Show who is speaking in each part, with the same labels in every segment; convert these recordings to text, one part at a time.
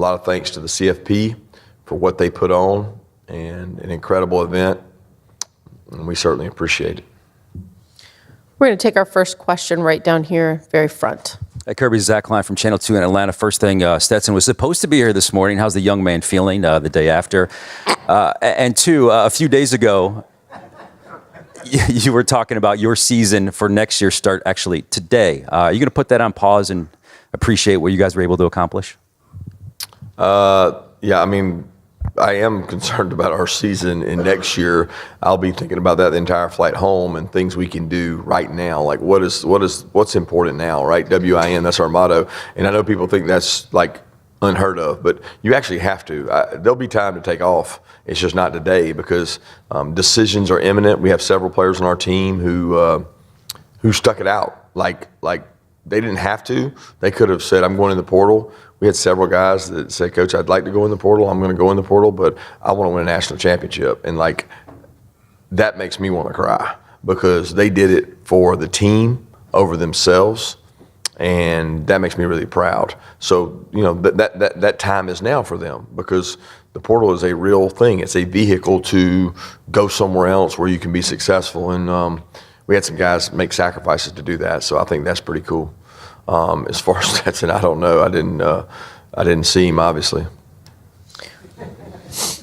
Speaker 1: A lot of thanks to the CFP for what they put on, and an incredible event, and we certainly appreciate it.
Speaker 2: We're going to take our first question right down here, very front.
Speaker 3: Hey, Kirby, Zach Klein from Channel 2 in Atlanta. First thing, Stetson was supposed to be here this morning. How's the young man feeling the day after? And two, a few days ago, you were talking about your season for next year start actually today. Are you going to put that on pause and appreciate what you guys were able to accomplish?
Speaker 1: Yeah, I mean, I am concerned about our season, and next year I'll be thinking about that the entire flight home and things we can do right now. Like what's important now, right? WIN, that's our motto. And I know people think that's like unheard of, but you actually have to. There'll be time to take off. It's just not today because decisions are imminent. We have several players on our team who stuck it out. Like they didn't have to. They could have said, I'm going in the portal. We had several guys that said, Coach, I'd like to go in the portal. I'm going to go in the portal, but I want to win a national championship. And like, that makes me want to cry because they did it for the team over themselves. And that makes me really proud. So, you know, that time is now for them because the portal is a real thing. It's a vehicle to go somewhere else where you can be successful. And we had some guys make sacrifices to do that. So I think that's pretty cool. As far as Stetson, I don't know. I didn't see him, obviously.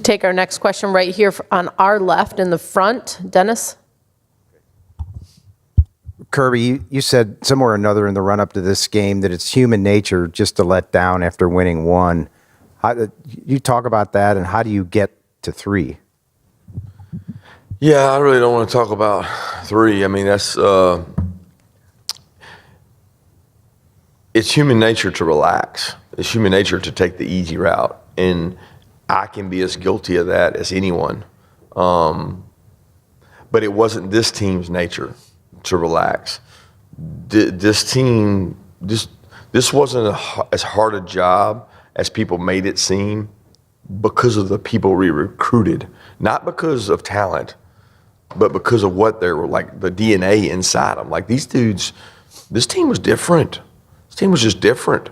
Speaker 2: Take our next question right here on our left in the front. Dennis?
Speaker 4: Kirby, you said somewhere or another in the run-up to this game that it's human nature just to let down after winning one. You talk about that, and how do you get to 3?
Speaker 1: Yeah, I really don't want to talk about 3. I mean, that's it's human nature to relax. It's human nature to take the easy route, and I can be as guilty of that as anyone. But it wasn't this team's nature to relax. This team, this wasn't as hard a job as people made it seem because of the people we recruited, not because of talent, but because of what they were like, the DNA inside them. Like these dudes, this team was different. This team was just different.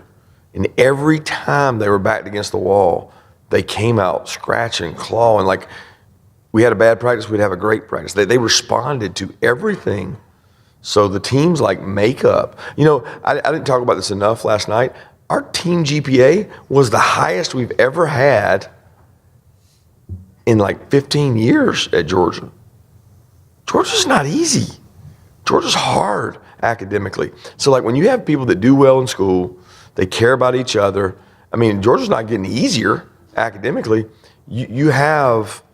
Speaker 1: And every time they were backed against the wall, they came out scratching, clawing. Like we had a bad practice, we'd have a great practice. They responded to everything. So the team's like makeup. You know, I didn't talk about this enough last night. Our team GPA was the highest we've ever had in like 15 years at Georgia. Georgia's not easy. Georgia's hard academically. So like when you have people that do well in school, they care about each other. I mean, Georgia's not getting easier academically. You have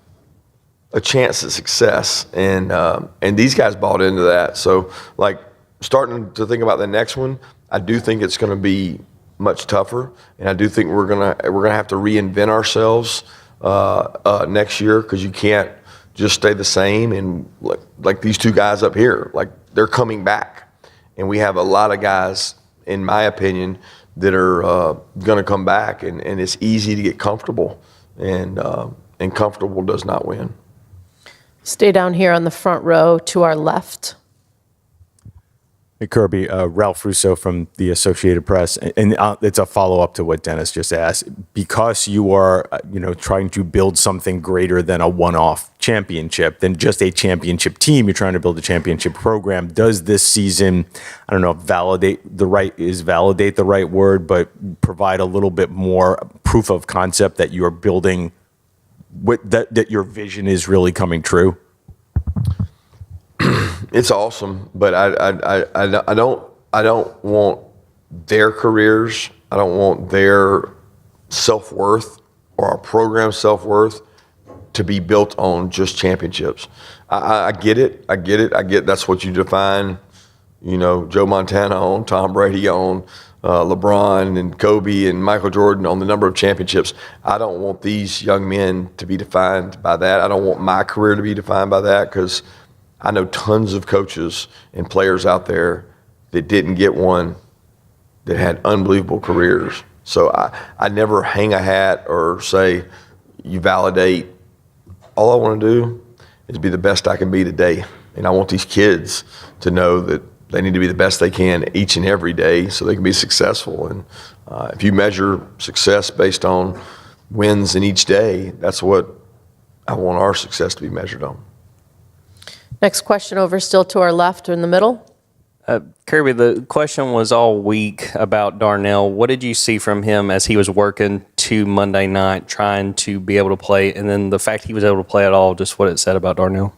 Speaker 1: a chance at success, and these guys bought into that. So like starting to think about the next one, I do think it's going to be much tougher, and I do think we're gonna have to reinvent ourselves next year because you can't just stay the same. And like these two guys up here, like they're coming back, and we have a lot of guys, in my opinion, that are going to come back, and it's easy to get comfortable, and comfortable does not win.
Speaker 2: Stay down here on the front row to our left.
Speaker 5: Hey, Kirby, Ralph Russo from the Associated Press, and it's a follow-up to what Dennis just asked. Because you are, trying to build something greater than a one-off championship, than just a championship team, you're trying to build a championship program. Does this season, I don't know if validate the right word, but provide a little bit more proof of concept that you are building, that your vision is really coming true?
Speaker 1: It's awesome, but I don't want their careers. I don't want their self-worth or our program's self-worth to be built on just championships. I get it. I get that's what you define, Joe Montana on, Tom Brady on, LeBron and Kobe and Michael Jordan on the number of championships. I don't want these young men to be defined by that. I don't want my career to be defined by that because I know tons of coaches and players out there that didn't get one that had unbelievable careers. So I never hang a hat or say, you validate. All I want to do is be the best I can be today. And I want these kids to know that they need to be the best they can each and every day so they can be successful. And if you measure success based on wins in each day, that's what I want our success to be measured on.
Speaker 2: Next question over still to our left or in the middle.
Speaker 6: Kirby, the question was all week about Darnell. What did you see from him as he was working to Monday night, trying to be able to play, and then the fact he was able to play at all, just what it said about Darnell?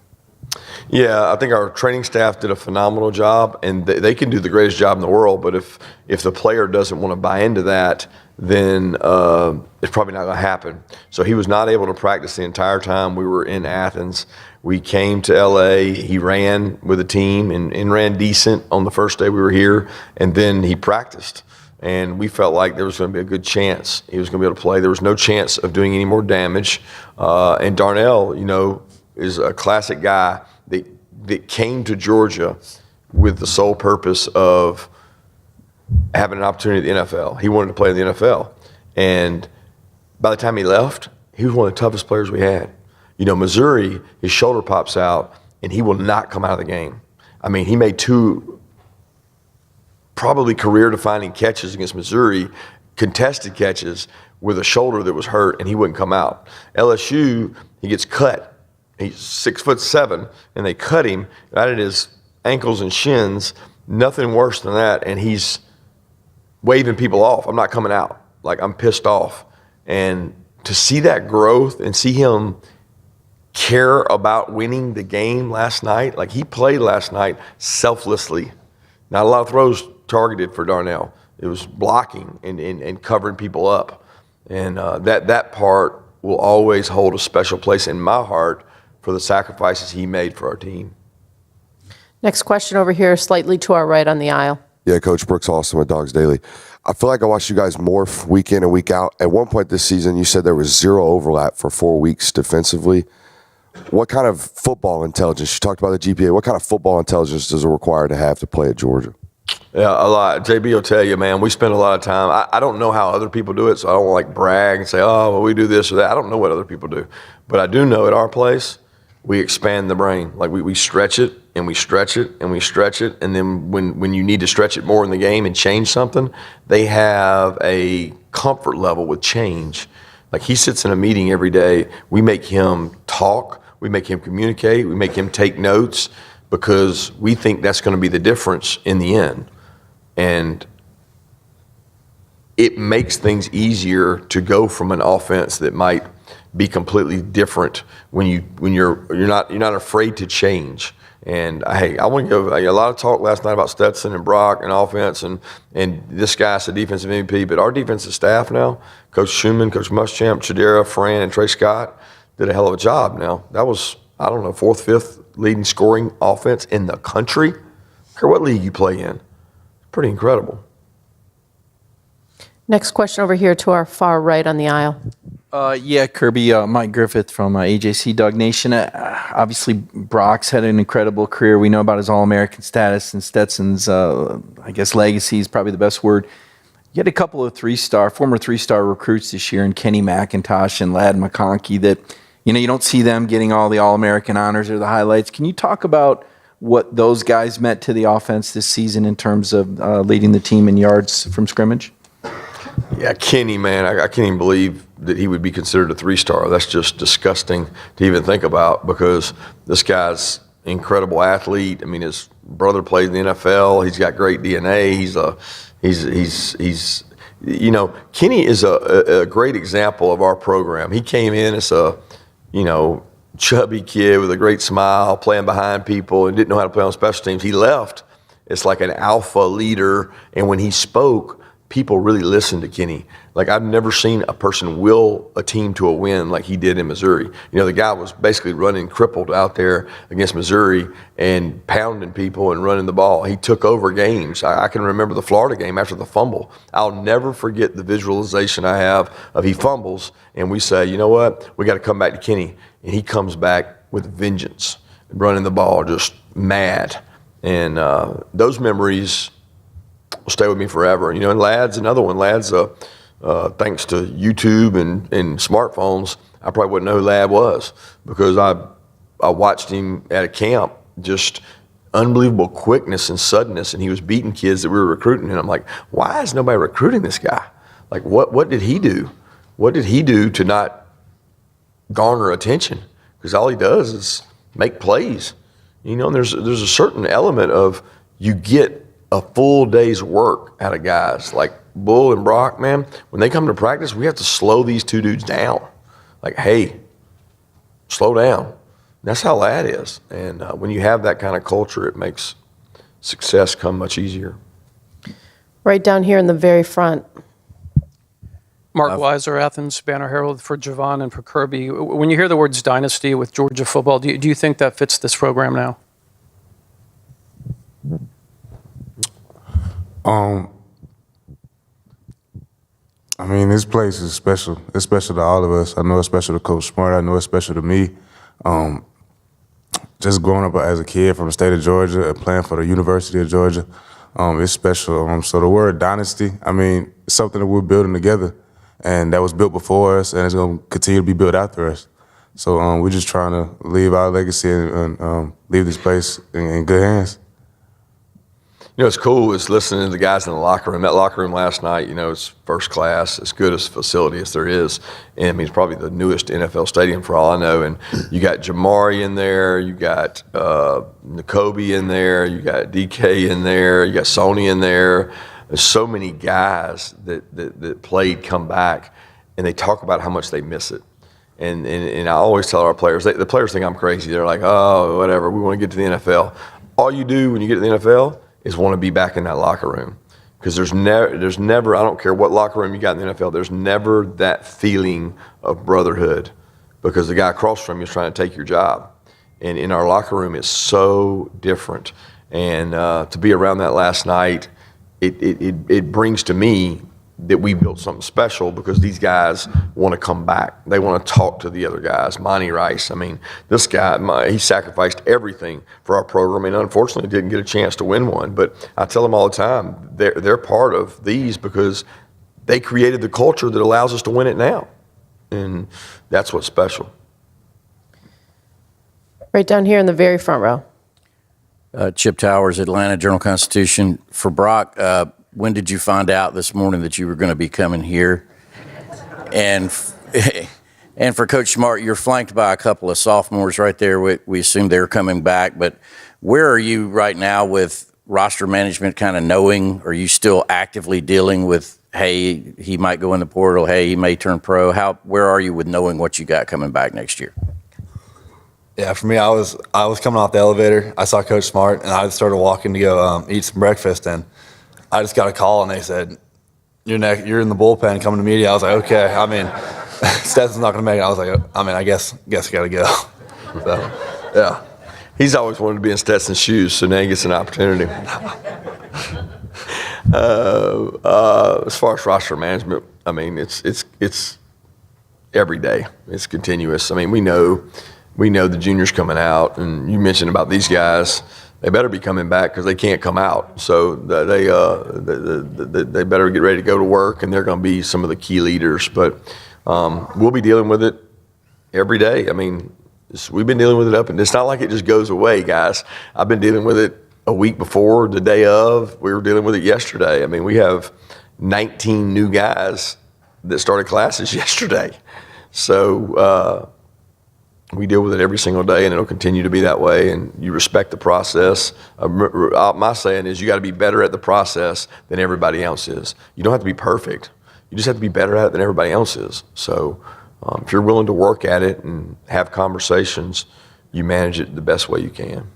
Speaker 1: Yeah, I think our training staff did a phenomenal job, and they can do the greatest job in the world, but if the player doesn't want to buy into that, then it's probably not going to happen. So he was not able to practice the entire time we were in Athens. We came to L.A., he ran with the team and ran decent on the first day we were here, and then he practiced. And we felt like there was going to be a good chance he was going to be able to play. There was no chance of doing any more damage. And Darnell, you know, is a classic guy that came to Georgia with the sole purpose of having an opportunity at the NFL. He wanted to play in the NFL. And by the time he left, he was one of the toughest players we had. You know, Missouri, his shoulder pops out, and he will not come out of the game. I mean, he made 2 probably career-defining catches against Missouri, contested catches with a shoulder that was hurt, and he wouldn't come out. LSU, he gets cut. He's 6'7", and they cut him right at his ankles and shins. Nothing worse than that, and he's waving people off. I'm not coming out. Like, I'm pissed off. And to see that growth and see him care about winning the game last night, like he played last night selflessly. Not a lot of throws targeted for Darnell. It was blocking and covering people up. And that part will always hold a special place in my heart for the sacrifices he made for our team.
Speaker 2: Next question over here, slightly to our right on the aisle.
Speaker 7: Yeah, Coach Brooks Austin with Dogs Daily. I feel like I watched you guys morph week in and week out. At one point this season, you said there was 0 overlap for 4 weeks defensively. What kind of football intelligence, you talked about the GPA, what kind of football intelligence does it require to have to play at Georgia?
Speaker 1: Yeah, a lot. JB will tell you, man, we spend a lot of time. I don't know how other people do it, so I don't want to like brag and say, oh, well, we do this or that. I don't know what other people do. But I do know at our place, we expand the brain. Like we stretch it and we stretch it and we stretch it. And then when you need to stretch it more in the game and change something, they have a comfort level with change. Like he sits in a meeting every day. We make him talk. We make him communicate. We make him take notes because we think that's going to be the difference in the end. And it makes things easier to go from an offense that might be completely different when you're not afraid to change. And hey, I want to go a lot of talk last night about Stetson and Brock and offense and this guy's the defensive MVP, but our defensive staff now, Coach Schumann, Coach Muschamp, Chidera, Fran, and Trey Scott did a hell of a job. Now that was, I don't know, 4th, 5th leading scoring offense in the country. I don't care what league you play in. Pretty incredible.
Speaker 2: Next question over here to our far right on the aisle.
Speaker 8: Yeah, Kirby, Mike Griffith from AJC Dog Nation. Obviously, Brock's had an incredible career. We know about his All-American status and Stetson's, I guess, legacy is probably the best word. You had a couple of former three-star recruits this year in Kenny McIntosh and Ladd McConkey that, you don't see them getting all the All-American honors or the highlights. Can you talk about what those guys meant to the offense this season in terms of leading the team in yards from scrimmage?
Speaker 1: Yeah, Kenny, man, I can't even believe that he would be considered a 3-star. That's just disgusting to even think about because this guy's an incredible athlete. I mean, his brother played in the NFL. He's got great DNA. He's Kenny is a great example of our program. He came in as a, chubby kid with a great smile, playing behind people and didn't know how to play on special teams. He left as like an alpha leader, and when he spoke, people really listened to Kenny. Like I've never seen a person will a team to a win like he did in Missouri. The guy was basically running crippled out there against Missouri and pounding people and running the ball. He took over games. I can remember the Florida game after the fumble. I'll never forget the visualization I have of he fumbles and we say, you know what, we got to come back to Kenny. And he comes back with vengeance, running the ball, just mad. And those memories will stay with me forever. And Ladd's another one. Ladd's, thanks to YouTube and smartphones, I probably wouldn't know who Ladd was because I watched him at a camp just unbelievable quickness and suddenness, and he was beating kids that we were recruiting. And I'm like, why is nobody recruiting this guy? Like, what did he do? What did he do to not garner attention? Because all he does is make plays. You know, and there's a certain element of you get a full day's work out of guys like Bull and Brock, man. When they come to practice, we have to slow these two dudes down. Like, hey, slow down. That's how that is. And when you have that kind of culture, it makes success come much easier.
Speaker 2: Right down here in the very front.
Speaker 9: Mark Weiser, Athens Banner Herald for Javon and for Kirby. When you hear the words dynasty with Georgia football, do you think that fits this program now?
Speaker 10: I mean, this place is special. It's special to all of us. I know it's special to Coach Smart. I know it's special to me. Just growing up as a kid from the state of Georgia and playing for the University of Georgia, it's special. So the word dynasty, I mean, it's something that we're building together. And that was built before us, and it's going to continue to be built after us. So we're just trying to leave our legacy and leave this place in good hands.
Speaker 1: You know, what's cool is listening to the guys in the locker room. That locker room last night, you know, it's first class, as good a facility as there is. And I mean, it's probably the newest NFL stadium for all I know. And you got Jamari in there, you got N'Kobe in there, you got DK in there, you got Sony in there. There's so many guys that played come back, and they talk about how much they miss it. And I always tell our players, the players think I'm crazy. They're like, oh, whatever, we want to get to the NFL. All you do when you get to the NFL is want to be back in that locker room. Because there's never, I don't care what locker room you got in the NFL, there's never that feeling of brotherhood because the guy across from you is trying to take your job. And in our locker room, it's so different. And to be around that last night, it brings to me that we built something special because these guys want to come back. They want to talk to the other guys. Monty Rice, I mean, this guy, he sacrificed everything for our program and unfortunately didn't get a chance to win one. But I tell them all the time, they're part of these because they created the culture that allows us to win it now. And that's what's special.
Speaker 2: Right down here in the very front row.
Speaker 11: Chip Towers, Atlanta Journal-Constitution. For Brock, when did you find out this morning that you were going to be coming here? And for Coach Smart, you're flanked by a couple of sophomores right there. We assume they're coming back. But where are you right now with roster management kind of knowing? Are you still actively dealing with, hey, he might go in the portal, hey, he may turn pro? Where are you with knowing what you got coming back next year?
Speaker 12: Yeah, for me, I was coming off the elevator. I saw Coach Smart, and I started walking to go eat some breakfast. And I just got a call, and they said, "You're in the bullpen coming to media." I was like, "Okay." I mean, Stetson's not going to make it. I was like, I guess I got to go. So, yeah.
Speaker 1: He's always wanted to be in Stetson's shoes, so now he gets an opportunity. As far as roster management, I mean, it's every day. It's continuous. I mean, we know the juniors coming out, and you mentioned about these guys. They better be coming back because they can't come out. So they better get ready to go to work, and they're going to be some of the key leaders. But we'll be dealing with it every day. I mean, we've been dealing with it and it's not like it just goes away, guys. I've been dealing with it a week before, the day of. We were dealing with it yesterday. I mean, we have 19 new guys that started classes yesterday. So we deal with it every single day, and it'll continue to be that way. And you respect the process. My saying is you got to be better at the process than everybody else is. You don't have to be perfect. You just have to be better at it than everybody else is. So if you're willing to work at it and have conversations, you manage it the best way you can.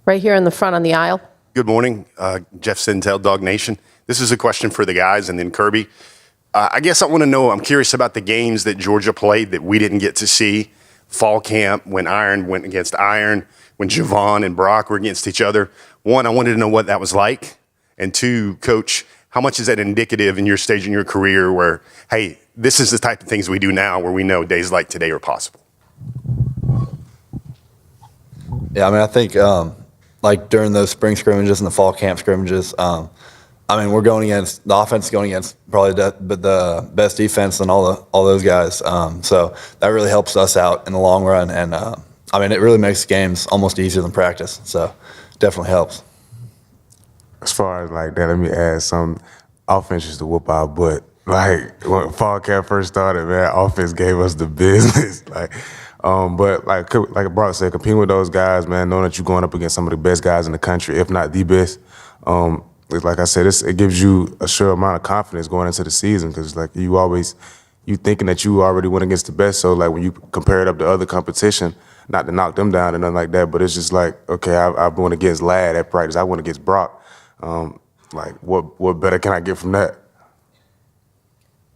Speaker 2: Right here in the front on the aisle.
Speaker 13: Good morning, Jeff Sintel, Dog Nation. This is a question for the guys and then Kirby. I guess I want to know, I'm curious about the games that Georgia played that we didn't get to see. Fall camp, when Iron went against Iron, when Javon and Brock were against each other. One, I wanted to know what that was like. And two, Coach, how much is that indicative in your stage in your career where, hey, this is the type of things we do now where we know days like today are possible?
Speaker 12: Yeah, I mean, I think like during those spring scrimmages and the fall camp scrimmages, I mean, we're going against the offense is going against probably the best defense and all those guys. So that really helps us out in the long run. And I mean, it really makes games almost easier than practice. So definitely helps.
Speaker 10: As far as like that, let me add some offense used to whoop our butt. Like when fall camp first started, man, offense gave us the business. But like Brock said, competing with those guys, man, knowing that you're going up against some of the best guys in the country, if not the best, it's like I said, it gives you a sure amount of confidence going into the season because like you thinking that you already went against the best. So like when you compare it up to other competition, not to knock them down and nothing like that, but it's just like, okay, I went against Ladd at practice. I went against Brock. Like what better can I get from that?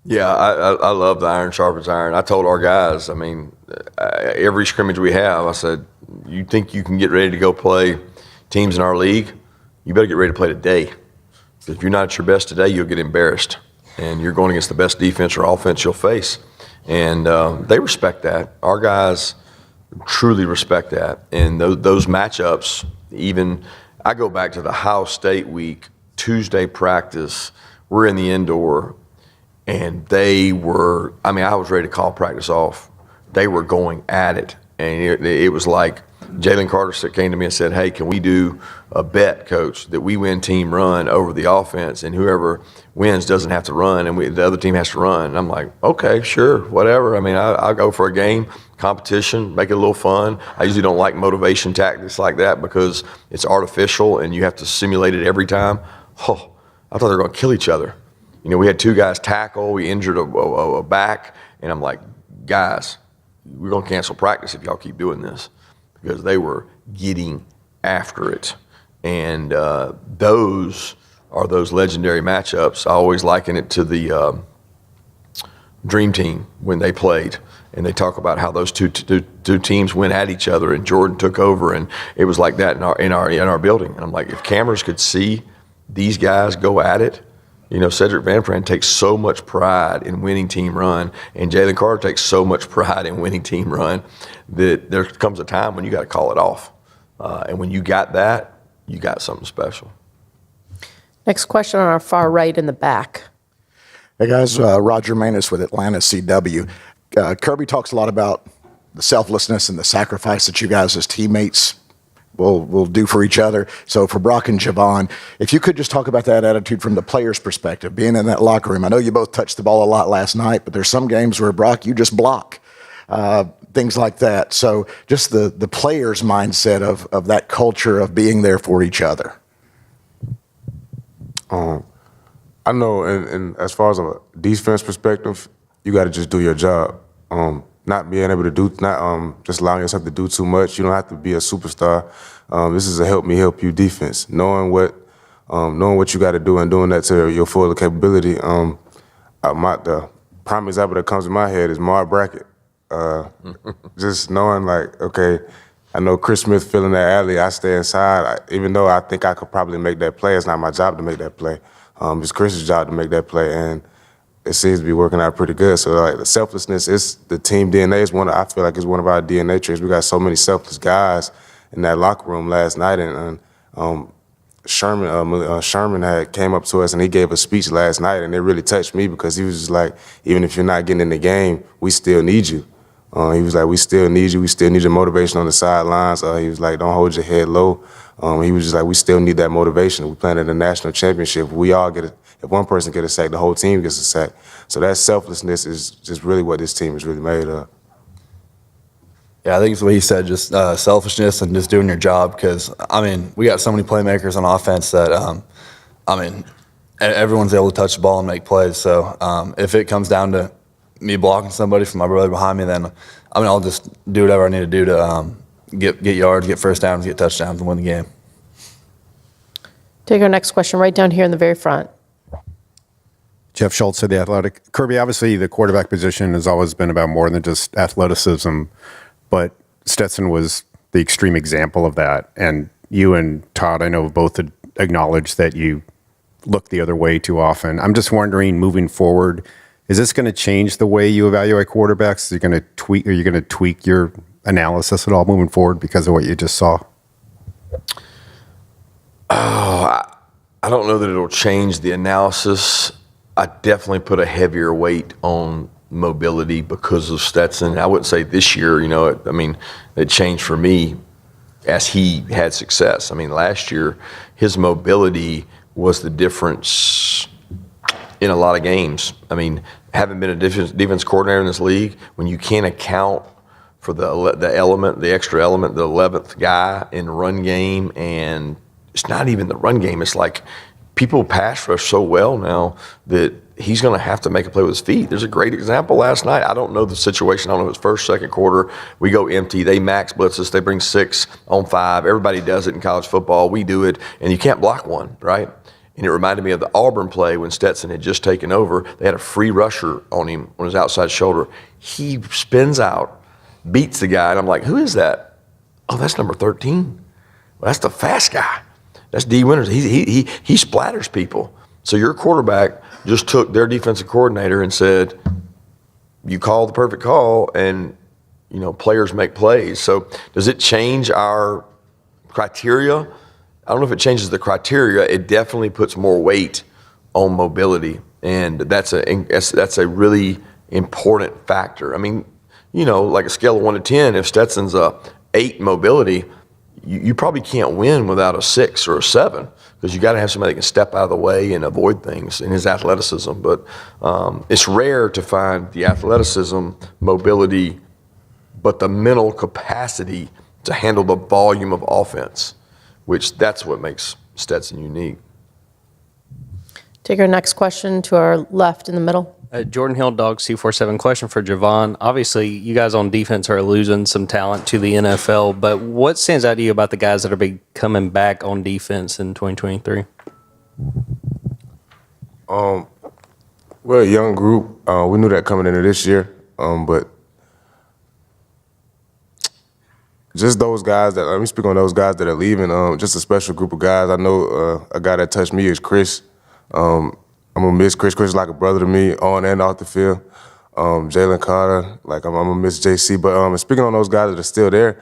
Speaker 1: Yeah, I love the iron sharpens iron. I told our guys, I mean, every scrimmage we have, I said, you think you can get ready to go play teams in our league? You better get ready to play today. If you're not at your best today, you'll get embarrassed. And you're going against the best defense or offense you'll face. And they respect that. Our guys truly respect that. And those matchups, even I go back to the Ohio State week, Tuesday practice, we're in the indoor. And they were, I mean, I was ready to call practice off. They were going at it. And it was like Jalen Carter came to me and said, hey, can we do a bet, coach, that we win team run over the offense and whoever wins doesn't have to run and the other team has to run. And I'm like, okay, sure, whatever. I mean, I'll go for a game, competition, make it a little fun. I usually don't like motivation tactics like that because it's artificial and you have to simulate it every time. Oh, I thought they were going to kill each other. You know, we had two guys tackle, we injured a back, and I'm like, guys, we're going to cancel practice if y'all keep doing this because they were getting after it. And those are those legendary matchups. I always liken it to the Dream Team when they played. And they talk about how those two teams went at each other and Jordan took over. And it was like that in our building. And I'm like, if cameras could see these guys go at it, you know, Cedric Van Pran takes so much pride in winning team run, and Jalen Carter takes so much pride in winning team run that there comes a time when you got to call it off. And when you got that, you got something special.
Speaker 2: Next question on our far right in the back.
Speaker 14: Hey guys, Roger Manus with Atlanta CW. Kirby talks a lot about the selflessness and the sacrifice that you guys as teammates will do for each other. So for Brock and Javon, if you could just talk about that attitude from the player's perspective, being in that locker room. I know you both touched the ball a lot last night, but there's some games where, Brock, you just block, things like that. So just the player's mindset of that culture of being there for each other.
Speaker 10: I know, and as far as a defense perspective, you got to just do your job. Not being able to just allowing yourself to do too much. You don't have to be a superstar. This is a help me help you defense. Knowing what you got to do and doing that to your full capability. The prime example that comes to my head is Mark Brackett. Just knowing like, okay, I know Chris Smith filling that alley. I stay inside. Even though I think I could probably make that play, it's not my job to make that play. It's Chris's job to make that play, and it seems to be working out pretty good. So like the selflessness is the team DNA. I feel like it's one of our DNA traits. We got so many selfless guys in that locker room last night, and Sherman had came up to us and he gave a speech last night, and it really touched me because he was just like, even if you're not getting in the game, we still need you. He was like, we still need you. We still need your motivation on the sidelines. He was like, don't hold your head low. He was just like, we still need that motivation. We playing in the national championship. We all get it. If one person gets a sack, the whole team gets a sack. So that selflessness is just really what this team is really made of.
Speaker 12: Yeah, I think it's what he said, just selfishness and just doing your job. Because, I mean, we got so many playmakers on offense that, I mean, everyone's able to touch the ball and make plays. So if it comes down to me blocking somebody from my brother behind me, then, I mean, I'll just do whatever I need to do to get yards, get first downs, get touchdowns, and win the game.
Speaker 2: Take our next question right down here in the very front.
Speaker 15: Jeff Schultz of The Athletic. Kirby, obviously the quarterback position has always been about more than just athleticism, but Stetson was the extreme example of that. And you and Todd, I know, both acknowledged that you look the other way too often. I'm just wondering, moving forward, is this going to change the way you evaluate quarterbacks? Are you going to tweak your analysis at all moving forward because of what you just saw?
Speaker 1: Oh, I don't know that it'll change the analysis. I definitely put a heavier weight on mobility because of Stetson. I wouldn't say this year, it changed for me as he had success. I mean, last year, his mobility was the difference in a lot of games. I mean, having been a defense coordinator in this league, when you can't account for the extra element, the 11th guy in run game, and it's not even the run game. It's like people pass rush so well now that he's going to have to make a play with his feet. There's a great example last night. I don't know the situation. I don't know if it's first, second quarter. We go empty. They max blitz us. They bring 6 on 5. Everybody does it in college football. We do it, and you can't block one, right? And it reminded me of the Auburn play when Stetson had just taken over. They had a free rusher on him on his outside shoulder. He spins out, beats the guy, and I'm like, who is that? Oh, that's number 13. Well, that's the fast guy. That's D. Winters. He splatters people. So your quarterback just took their defensive coordinator and said, you call the perfect call, and players make plays. So does it change our criteria? I don't know if it changes the criteria. It definitely puts more weight on mobility, and that's a really important factor. I mean, like a scale of 1 to 10, if Stetson's a 8 mobility, you probably can't win without a 6 or a 7 because you got to have somebody that can step out of the way and avoid things in his athleticism. But it's rare to find the athleticism, mobility, but the mental capacity to handle the volume of offense, which that's what makes Stetson unique.
Speaker 2: Take our next question to our left in the middle.
Speaker 6: Jordan Hill, Dogs 247. Question for Javon. Obviously, you guys on defense are losing some talent to the NFL, but what stands out to you about the guys that are coming back on defense in 2023?
Speaker 10: We're a young group. We knew that coming into this year, but just those guys let me speak on those guys that are leaving. Just a special group of guys. I know a guy that touched me is Chris. I'm gonna miss Chris. Chris is like a brother to me, on and off the field. Jalen Carter, like I'm gonna miss JC. But speaking on those guys that are still there,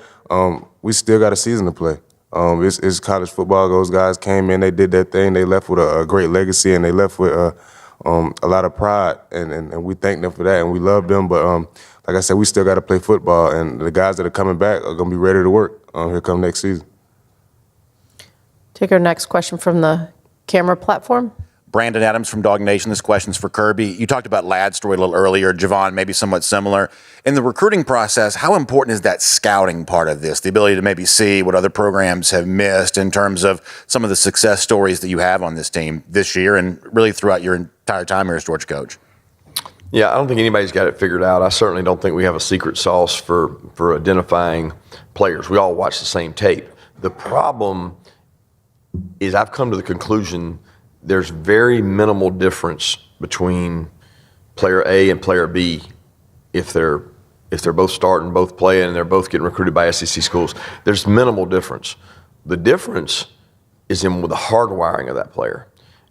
Speaker 10: we still got a season to play. It's college football. Those guys came in, they did their thing. They left with a great legacy, and they left with a lot of pride. And we thank them for that, and we love them. But like I said, we still got to play football, and the guys that are coming back are gonna be ready to work. Here come next season.
Speaker 2: Take our next question from the camera platform.
Speaker 16: Brandon Adams from Dog Nation. This question's for Kirby. You talked about Ladd's story a little earlier. Javon, maybe somewhat similar. In the recruiting process, how important is that scouting part of this? The ability to maybe see what other programs have missed in terms of some of the success stories that you have on this team this year and really throughout your entire time here as Georgia coach?
Speaker 1: Yeah, I don't think anybody's got it figured out. I certainly don't think we have a secret sauce for identifying players. We all watch the same tape. The problem is I've come to the conclusion there's very minimal difference between player A and player B if they're both starting, both playing, and they're both getting recruited by SEC schools. There's minimal difference. The difference is in the hardwiring of that player.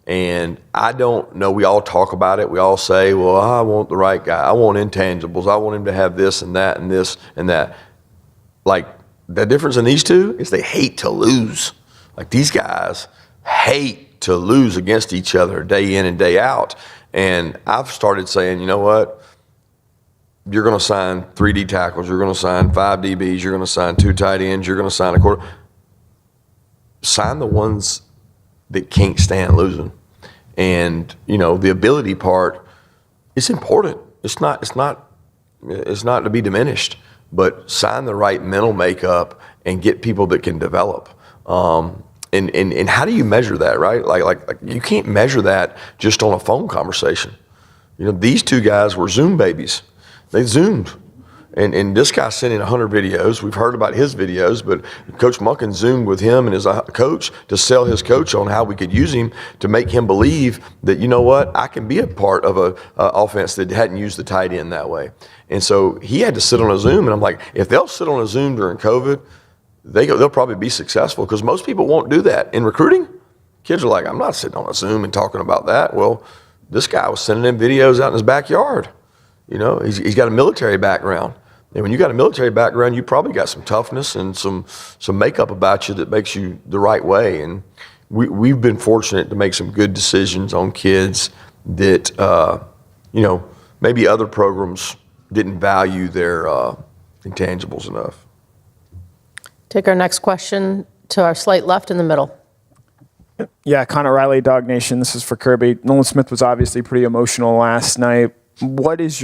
Speaker 1: And I don't know, we all talk about it. We all say, well, I want the right guy. I want intangibles. I want him to have this and that and this and that. Like, the difference in these two is they hate to lose. Like, these guys hate to lose against each other day in and day out. And I've started saying, you know what? You're going to sign 3 D tackles. You're going to sign 5 DBs. You're going to sign 2 tight ends. You're going to sign a quarter. Sign the ones that can't stand losing. And, the ability part is important. It's not to be diminished, but sign the right mental makeup and get people that can develop. And how do you measure that, right? Like you can't measure that just on a phone conversation. These 2 guys were Zoom babies. They Zoomed. And this guy sent in 100 videos. We've heard about his videos, but Coach Munkin Zoomed with him and his coach to sell his coach on how we could use him to make him believe that, you know what, I can be a part of a offense that hadn't used the tight end that way. And so he had to sit on a Zoom, and I'm like, if they'll sit on a Zoom during COVID, they'll probably be successful because most people won't do that. In recruiting, kids are like, I'm not sitting on a Zoom and talking about that. Well, this guy was sending in videos out in his backyard. He's got a military background. And when you got a military background, you probably got some toughness and some makeup about you that makes you the right way. And we've been fortunate to make some good decisions on kids that, maybe other programs didn't value their intangibles enough.
Speaker 2: Take our next question to our slate left in the middle.
Speaker 17: Yeah, Connor Riley, Dog Nation. This is for Kirby. Nolan Smith was obviously pretty emotional last night. What makes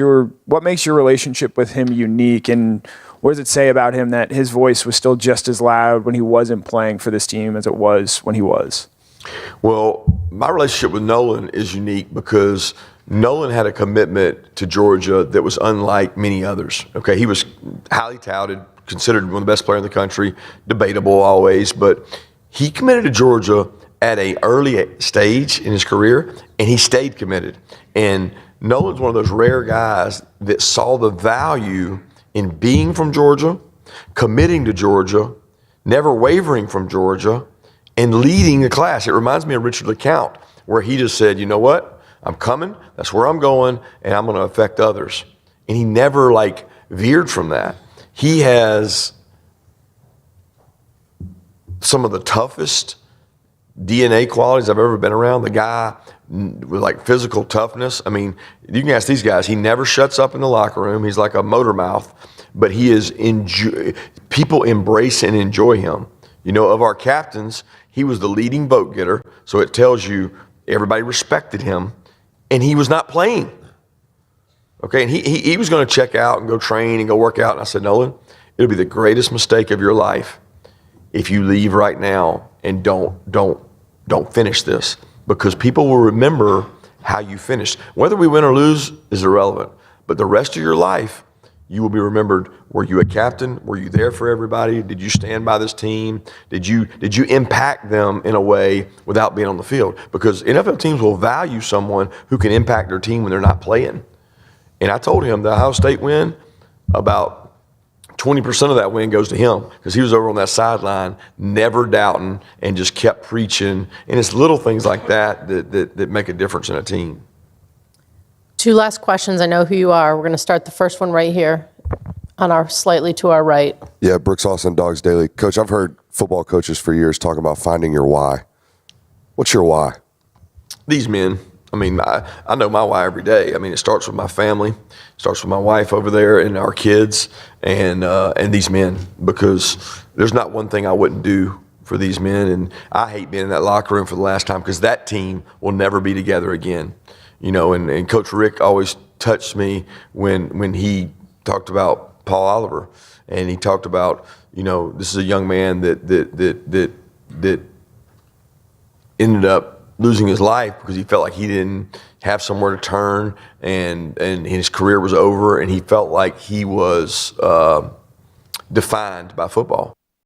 Speaker 17: your relationship with him unique, and what does it say about him that his voice was still just as loud when he wasn't playing for this team as it was when he was?
Speaker 1: Well, my relationship with Nolan is unique because Nolan had a commitment to Georgia that was unlike many others. Okay, he was highly touted, considered one of the best players in the country, debatable always, but he committed to Georgia at an early stage in his career, and he stayed committed. And Nolan's one of those rare guys that saw the value in being from Georgia, committing to Georgia, never wavering from Georgia, and leading the class. It reminds me of Richard LeCount, where he just said, you know what, I'm coming, that's where I'm going, and I'm going to affect others. And he never veered from that. He has some of the toughest DNA qualities I've ever been around. The guy with physical toughness. I mean, you can ask these guys, he never shuts up in the locker room. He's like a motor mouth, but he is people embrace and enjoy him. You know, of our captains, he was the leading vote getter, so it tells you everybody respected him, and he was not playing. Okay, and he was going to check out and go train and go work out, and I said, Nolan, it'll be the greatest mistake of your life if you leave right now and don't finish this, because people will remember how you finished. Whether we win or lose is irrelevant, but the rest of your life, you will be remembered. Were you a captain? Were you there for everybody? Did you stand by this team? Did you impact them in a way without being on the field? Because NFL teams will value someone who can impact their team when they're not playing. And I told him the Ohio State win, about 20% of that win goes to him, because he was over on that sideline, never doubting, and just kept preaching. And it's little things like that make a difference in a team.
Speaker 2: Two last questions. I know who you are. We're going to start the first one right here on our slightly to our right.
Speaker 7: Yeah, Brooks Austin, Dogs Daily. Coach, I've heard football coaches for years talk about finding your why. What's your why?
Speaker 1: These men. I mean, I know my why every day. I mean, it starts with my family, it starts with my wife over there and our kids, and these men, because there's not one thing I wouldn't do for these men. And I hate being in that locker room for the last time, because that team will never be together again. You know, and Coach Rick always touched me when he talked about Paul Oliver, and he talked about, you know, this is a young man that ended up losing his life because he felt like he didn't have somewhere to turn, and his career was over, and he felt like he was defined by football.